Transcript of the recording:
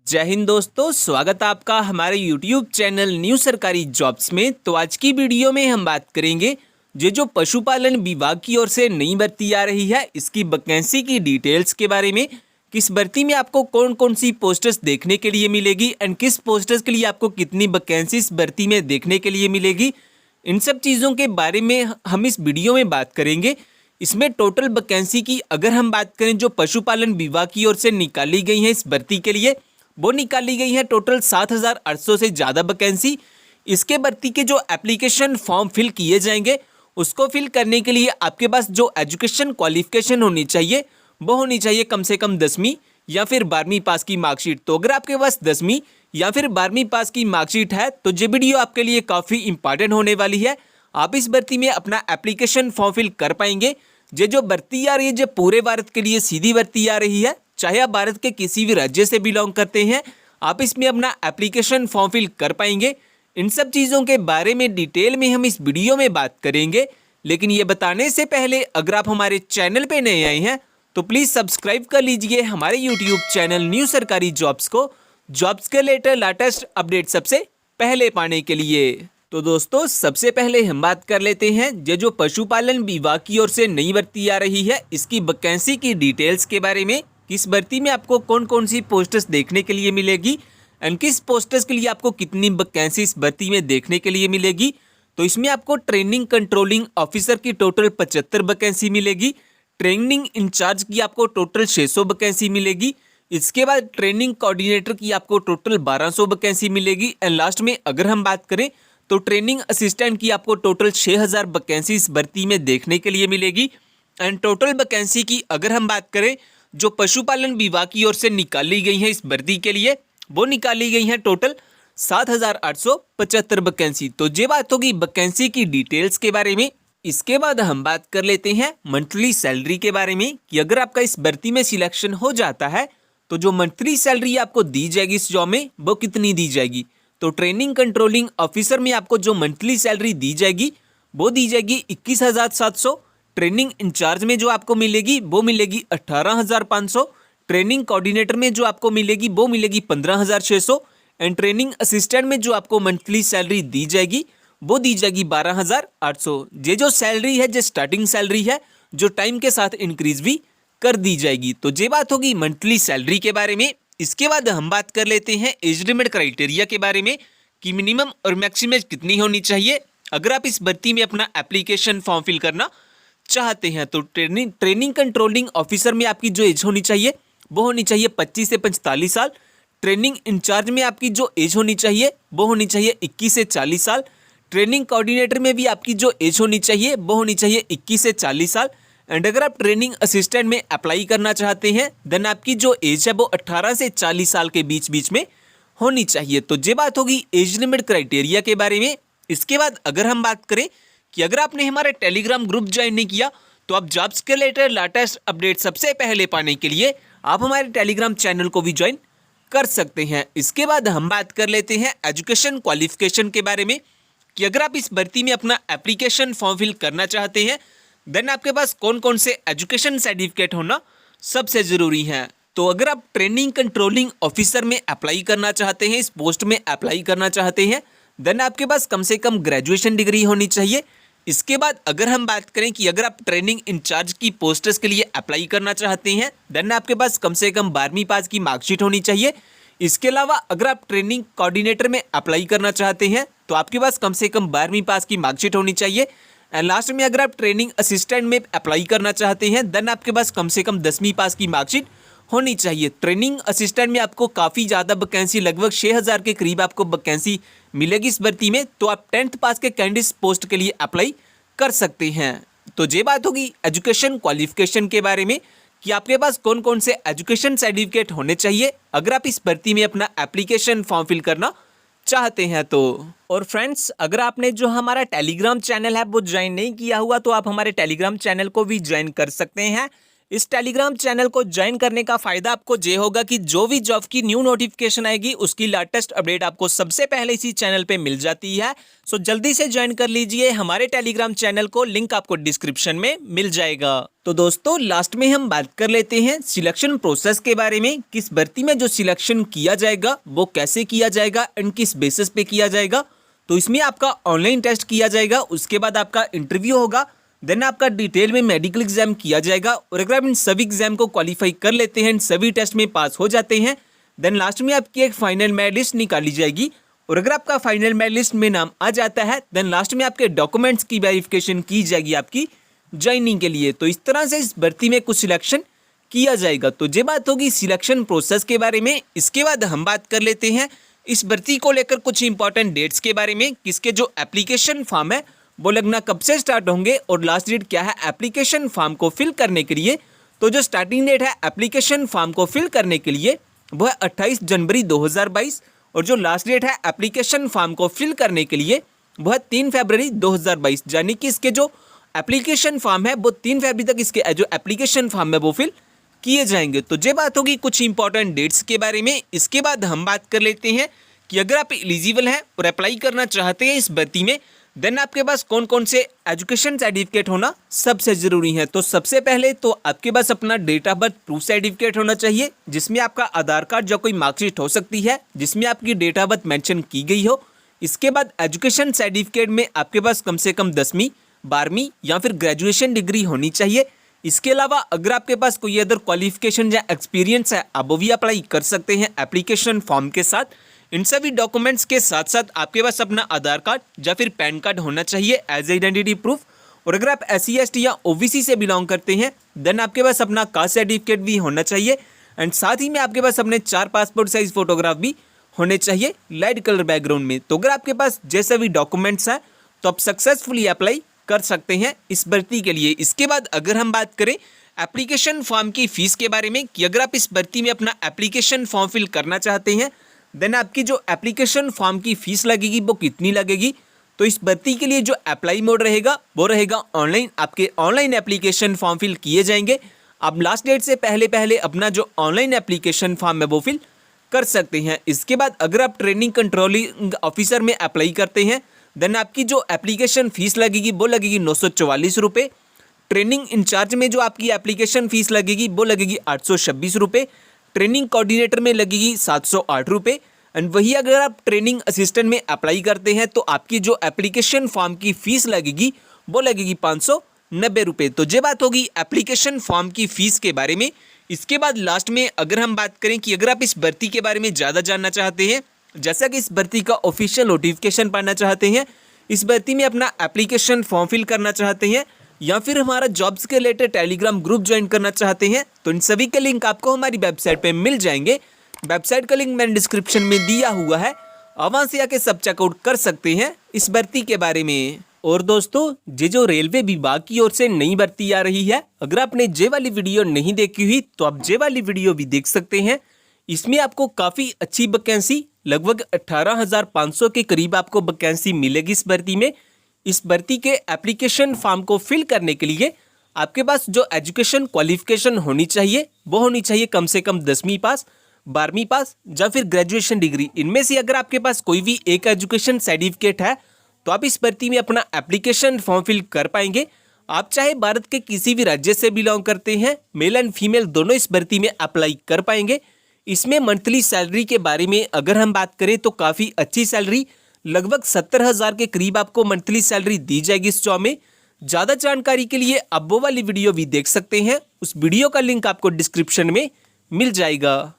जय हिंद दोस्तों, स्वागत है आपका हमारे YouTube चैनल न्यू सरकारी जॉब्स में। तो आज की वीडियो में हम बात करेंगे जो पशुपालन विभाग की ओर से नई भर्ती आ रही है, इसकी वैकेंसी की डिटेल्स के बारे में। किस भर्ती में आपको कौन कौन सी पोस्ट्स देखने के लिए मिलेगी एंड किस पोस्ट्स के लिए आपको कितनी वैकेंसीज भर्ती में देखने के लिए मिलेगी, इन सब चीज़ों के बारे में हम इस वीडियो में बात करेंगे। इसमें टोटल वैकेंसी की अगर हम बात करें जो पशुपालन विभाग की ओर से निकाली गई है इस भर्ती के लिए, वो निकाली गई है टोटल 7,800 से ज़्यादा वैकेंसी। इसके भर्ती के जो एप्लीकेशन फॉर्म फिल किए जाएंगे उसको फिल करने के लिए आपके पास जो एजुकेशन क्वालिफिकेशन होनी चाहिए वो होनी चाहिए कम से कम 10वीं या फिर 12वीं पास की मार्कशीट। तो अगर आपके पास 10वीं या फिर 12वीं पास की मार्कशीट है तो ये वीडियो आपके लिए काफ़ी इंपॉर्टेंट होने वाली है। आप इस भर्ती में अपना एप्लीकेशन फॉर्म फिल कर पाएंगे। जो भर्ती आ रही है जो पूरे भारत के लिए सीधी भर्ती आ रही है, चाहे आप भारत के किसी भी राज्य से बिलोंग करते हैं, आप इसमें अपना एप्लीकेशन फॉर्म फिल कर पाएंगे। इन सब चीज़ों के बारे में डिटेल में हम इस वीडियो में बात करेंगे। लेकिन ये बताने से पहले अगर आप हमारे चैनल पे नए आए हैं तो प्लीज़ सब्सक्राइब कर लीजिए हमारे यूट्यूब चैनल न्यू सरकारी जॉब्स को, जॉब्स के लेटेस्ट अपडेट सबसे पहले पाने के लिए। तो दोस्तों सबसे पहले हम बात कर लेते हैं जो पशुपालन विभाग की ओर से नई भर्ती आ रही है इसकी वैकेंसी की डिटेल्स के बारे में। किस भर्ती में आपको कौन कौन सी पोस्ट्स देखने के लिए मिलेगी एंड किस पोस्ट्स के लिए आपको कितनी वैकेंसी इस भर्ती में देखने के लिए मिलेगी। तो इसमें आपको ट्रेनिंग कंट्रोलिंग ऑफिसर की टोटल 75 वैकेंसी मिलेगी। ट्रेनिंग इंचार्ज की आपको टोटल 600 वैकेंसी मिलेगी। इसके बाद ट्रेनिंग कोऑर्डिनेटर की आपको टोटल 1200 वैकेंसी मिलेगी। एंड लास्ट में अगर हम बात करें तो ट्रेनिंग असिस्टेंट की आपको टोटल 6000 वैकेंसी इस भर्ती में देखने के लिए मिलेगी। एंड टोटल वैकेंसी की अगर हम बात करें जो पशुपालन विभाग की ओर से निकाली गई है इस भर्ती के लिए, वो निकाली गई है टोटल 7,875 वैकेंसी। तो ये बात होगी वैकेंसी की डिटेल्स के बारे में। इसके बाद हम बात कर लेते हैं मंथली सैलरी के बारे में कि अगर आपका इस भर्ती में सिलेक्शन हो जाता है तो जो मंथली सैलरी आपको दी जाएगी इस जॉब में वो कितनी दी जाएगी। तो ट्रेनिंग कंट्रोलिंग ऑफिसर में आपको जो मंथली सैलरी दी जाएगी वो दी जाएगी 21,700। ट्रेनिंग इंचार्ज में जो आपको मिलेगी वो मिलेगी 18,500। ट्रेनिंग कोऑर्डिनेटर में जो आपको मिलेगी वो मिलेगी 15,600। एंड ट्रेनिंग असिस्टेंट में जो आपको मंथली सैलरी दी जाएगी वो दी जाएगी 12,800। ये जो सैलरी है जो स्टार्टिंग सैलरी है जो टाइम के साथ इंक्रीज भी कर दी जाएगी। तो ये बात होगी मंथली सैलरी के बारे में। इसके बाद हम बात कर लेते हैं एज लिमिट क्राइटेरिया के बारे में कि मिनिमम और मैक्सिमम एज कितनी होनी चाहिए अगर आप इस भर्ती में अपना एप्लीकेशन फॉर्म फिल करना चाहते हैं। तो ट्रेनिंग कंट्रोलिंग ऑफिसर में आपकी जो एज होनी चाहिए वो होनी चाहिए 25 से 45 साल। ट्रेनिंग इंचार्ज में आपकी जो एज होनी चाहिए वो होनी चाहिए 21 से 40 साल। ट्रेनिंग कोऑर्डिनेटर में भी आपकी जो एज होनी चाहिए वो होनी चाहिए 21 से 40 साल। एंड अगर आप ट्रेनिंग असिस्टेंट में अप्लाई करना चाहते हैं देन आपकी जो एज है वो 18 से 40 साल के बीच में होनी चाहिए। तो ये बात होगी एज लिमिट क्राइटेरिया के बारे में। इसके बाद अगर हम बात करें कि अगर आपने हमारे टेलीग्राम ग्रुप ज्वाइन नहीं किया तो आप जॉब्स के लेटेस्ट अपडेट सबसे पहले पाने के लिए आप हमारे टेलीग्राम चैनल को भी ज्वाइन कर सकते हैं। इसके बाद हम बात कर लेते हैं एजुकेशन क्वालिफिकेशन के बारे में कि अगर आप इस भर्ती में अपना एप्लीकेशन फॉर्म फिल करना चाहते हैं देन आपके पास कौन कौन से एजुकेशन सर्टिफिकेट होना सबसे ज़रूरी है। तो अगर आप ट्रेनिंग कंट्रोलिंग ऑफिसर में अप्लाई करना चाहते हैं, इस पोस्ट में अप्लाई करना चाहते हैं देन आपके पास कम से कम ग्रेजुएशन डिग्री होनी चाहिए। इसके बाद अगर हम बात करें कि अगर आप ट्रेनिंग इंचार्ज की पोस्ट्स के लिए अप्लाई करना चाहते हैं देन आपके पास कम से कम 12वीं पास की मार्कशीट होनी चाहिए। इसके अलावा अगर आप ट्रेनिंग कोऑर्डिनेटर में अप्लाई करना चाहते हैं तो आपके पास कम से कम 12वीं पास की मार्कशीट होनी चाहिए। एंड लास्ट में अगर आप ट्रेनिंग असिस्टेंट में अप्लाई करना चाहते हैं देन आपके पास कम से कम 10वीं पास की मार्कशीट होनी चाहिए। ट्रेनिंग असिस्टेंट में आपको काफ़ी ज़्यादा वैकेंसी लगभग 6,000 के करीब आपको वैकेंसी मिलेगी इस भर्ती में। तो आप 10th पास के कैंडिडेट पोस्ट के लिए अप्लाई कर सकते हैं। तो ये बात होगी एजुकेशन क्वालिफिकेशन के बारे में कि आपके पास कौन कौन से एजुकेशन सर्टिफिकेट होने चाहिए अगर आप इस भर्ती में अपना एप्लीकेशन फॉर्म फिल करना चाहते हैं तो। और फ्रेंड्स अगर आपने जो हमारा टेलीग्राम चैनल है वो ज्वाइन नहीं किया हुआ तो आप हमारे टेलीग्राम चैनल को भी ज्वाइन कर सकते हैं। इस टेलीग्राम चैनल को ज्वाइन करने का फायदा आपको ये होगा कि जो भी जॉब की न्यू नोटिफिकेशन आएगी उसकी लेटेस्ट अपडेट आपको सबसे पहले इसी चैनल पे मिल जाती है। सो जल्दी से ज्वाइन कर लीजिए हमारे टेलीग्राम चैनल को, लिंक आपको डिस्क्रिप्शन में मिल जाएगा। तो दोस्तों लास्ट में हम बात कर लेते हैं सिलेक्शन प्रोसेस के बारे में। किस भर्ती में जो सिलेक्शन किया जाएगा वो कैसे किया जाएगा एंड किस बेसिस पे किया जाएगा। तो इसमें आपका ऑनलाइन टेस्ट किया जाएगा, उसके बाद आपका इंटरव्यू होगा, देन आपका डिटेल में मेडिकल एग्जाम किया जाएगा। और अगर आप इन सभी एग्जाम को क्वालिफाई कर लेते हैं, इन सभी टेस्ट में पास हो जाते हैं, देन लास्ट में आपकी एक फाइनल मेरिट लिस्ट निकाली जाएगी। और अगर आपका फाइनल मेरिट लिस्ट में नाम आ जाता है, देन लास्ट में आपके डॉक्यूमेंट्स की वेरिफिकेशन की जाएगी आपकी ज्वाइनिंग के लिए। तो इस तरह से इस भर्ती में कुछ सिलेक्शन किया जाएगा। तो ये बात होगी सिलेक्शन प्रोसेस के बारे में। इसके बाद हम बात कर लेते हैं इस भर्ती को लेकर कुछ इंपॉर्टेंट डेट्स के बारे में। किसके जो एप्लीकेशन फॉर्म है वो लगना कब से स्टार्ट होंगे और लास्ट डेट क्या है एप्लीकेशन फॉर्म को फिल करने के लिए। तो जो स्टार्टिंग डेट है एप्लीकेशन फॉर्म को फिल करने के लिए वो है 28 जनवरी 2022 और जो लास्ट डेट है एप्लीकेशन फॉर्म को फिल करने के लिए वो है 3 फरवरी 2022। यानी कि इसके जो एप्लीकेशन फॉर्म है वो 3 फरवरी तक इसके जो एप्लीकेशन फॉर्म है वो फिल किए जाएंगे। तो ये बात होगी कुछ इंपॉर्टेंट डेट्स के बारे में। इसके बाद हम बात कर लेते हैं कि अगर आप एलिजिबल हैं और अप्लाई करना चाहते हैं इस भर्ती में, देन आपके पास कौन कौन से एजुकेशन सर्टिफिकेट होना सबसे जरूरी है। तो सबसे पहले तो आपके पास अपना date of birth proof certificate होना चाहिए, जिसमें आपका आधार कार्ड या कोई मार्कशीट हो सकती है जिसमें आपकी डेट ऑफ बर्थ मेंशन की गई हो। इसके बाद एजुकेशन सर्टिफिकेट में आपके पास कम से कम 10वीं 12वीं या फिर ग्रेजुएशन डिग्री होनी चाहिए। इसके अलावा अगर आपके पास कोई अदर क्वालिफिकेशन या एक्सपीरियंस है आप वो भी अप्लाई कर सकते हैं एप्लीकेशन फॉर्म के साथ। इन सभी डॉक्यूमेंट्स के साथ साथ आपके पास अपना आधार कार्ड या फिर पैन कार्ड होना चाहिए एज आइडेंटिटी प्रूफ। और अगर आप SC ST या OBC से बिलोंग करते हैं देन आपके पास अपना कास्ट सर्टिफिकेट भी होना चाहिए एंड साथ ही में आपके पास अपने 4 पासपोर्ट साइज फोटोग्राफ भी होने चाहिए लाइट कलर बैकग्राउंड में। तो अगर आपके पास जैसे भी डॉक्यूमेंट्स हैं तो आप सक्सेसफुली अप्लाई कर सकते हैं इस भर्ती के लिए। इसके बाद अगर हम बात करें एप्लीकेशन फॉर्म की फीस के बारे में कि अगर आप इस भर्ती में अपना एप्लीकेशन फॉर्म फिल करना चाहते हैं देन आपकी जो एप्लीकेशन फॉर्म की फीस लगेगी वो कितनी लगेगी। तो इस भर्ती के लिए जो अप्लाई मोड रहेगा वो रहेगा ऑनलाइन। आपके ऑनलाइन एप्लीकेशन फॉर्म फिल किए जाएंगे। आप लास्ट डेट से पहले अपना जो ऑनलाइन एप्लीकेशन फॉर्म है वो फिल कर सकते हैं। इसके बाद अगर आप ट्रेनिंग कंट्रोलिंग ऑफिसर में अप्लाई करते हैं देन आपकी जो एप्लीकेशन फीस लगेगी वो लगेगी 944 रुपये। ट्रेनिंग इंचार्ज में जो आपकी एप्लीकेशन फीस लगेगी वो लगेगी 826 रुपये। ट्रेनिंग कोऑर्डिनेटर में लगेगी 708 रुपये। एंड वही अगर आप ट्रेनिंग असिस्टेंट में अप्लाई करते हैं तो आपकी जो एप्लीकेशन फॉर्म की फीस लगेगी वो लगेगी 590 रुपये। तो ये बात होगी एप्लीकेशन फॉर्म की फीस के बारे में। इसके बाद लास्ट में अगर हम बात करें कि अगर आप इस भर्ती के बारे में ज़्यादा जानना चाहते हैं, जैसा कि इस भर्ती का ऑफिशियल नोटिफिकेशन पाना चाहते हैं, इस भर्ती में अपना एप्लीकेशन फॉर्म फिल करना चाहते हैं या फिर हमारा जॉब्स के रिलेटेड टेलीग्राम ग्रुप ज्वाइन करना चाहते हैं तो इन सभी के लिंक आपको हमारी वेबसाइट पे मिल जाएंगे। वेबसाइट का लिंक मैंने डिस्क्रिप्शन में दिया हुआ है, आप वहाँ से आके सब चेकआउट कर सकते हैं इस भर्ती के बारे में। और दोस्तों ये जो रेलवे विभाग की ओर से नई भर्ती आ रही है, अगर आपने ये वाली वीडियो नहीं देखी हुई तो आप ये वाली वीडियो भी देख सकते हैं। इसमें आपको काफ़ी अच्छी वैकेंसी लगभग 18,500 के करीब आपको वैकेंसी मिलेगी इस भर्ती में। इस भर्ती के एप्लीकेशन फॉर्म को फिल करने के लिए आपके पास जो एजुकेशन क्वालिफिकेशन होनी चाहिए वो होनी चाहिए कम से कम 10वीं पास 12वीं पास या फिर ग्रेजुएशन डिग्री। इनमें से अगर आपके पास कोई भी एक एजुकेशन सर्टिफिकेट है तो आप इस भर्ती में अपना एप्लीकेशन फॉर्म फिल कर पाएंगे। आप चाहे भारत के किसी भी राज्य से बिलोंग करते हैं, मेल एंड फीमेल दोनों इस भर्ती में अप्लाई कर पाएंगे। इसमें मंथली सैलरी के बारे में अगर हम बात करें तो काफ़ी अच्छी सैलरी लगभग 70,000 के करीब आपको मंथली सैलरी दी जाएगी इस जॉब में। ज़्यादा जानकारी के लिए आप वो वाली वीडियो भी देख सकते हैं, उस वीडियो का लिंक आपको डिस्क्रिप्शन में मिल जाएगा।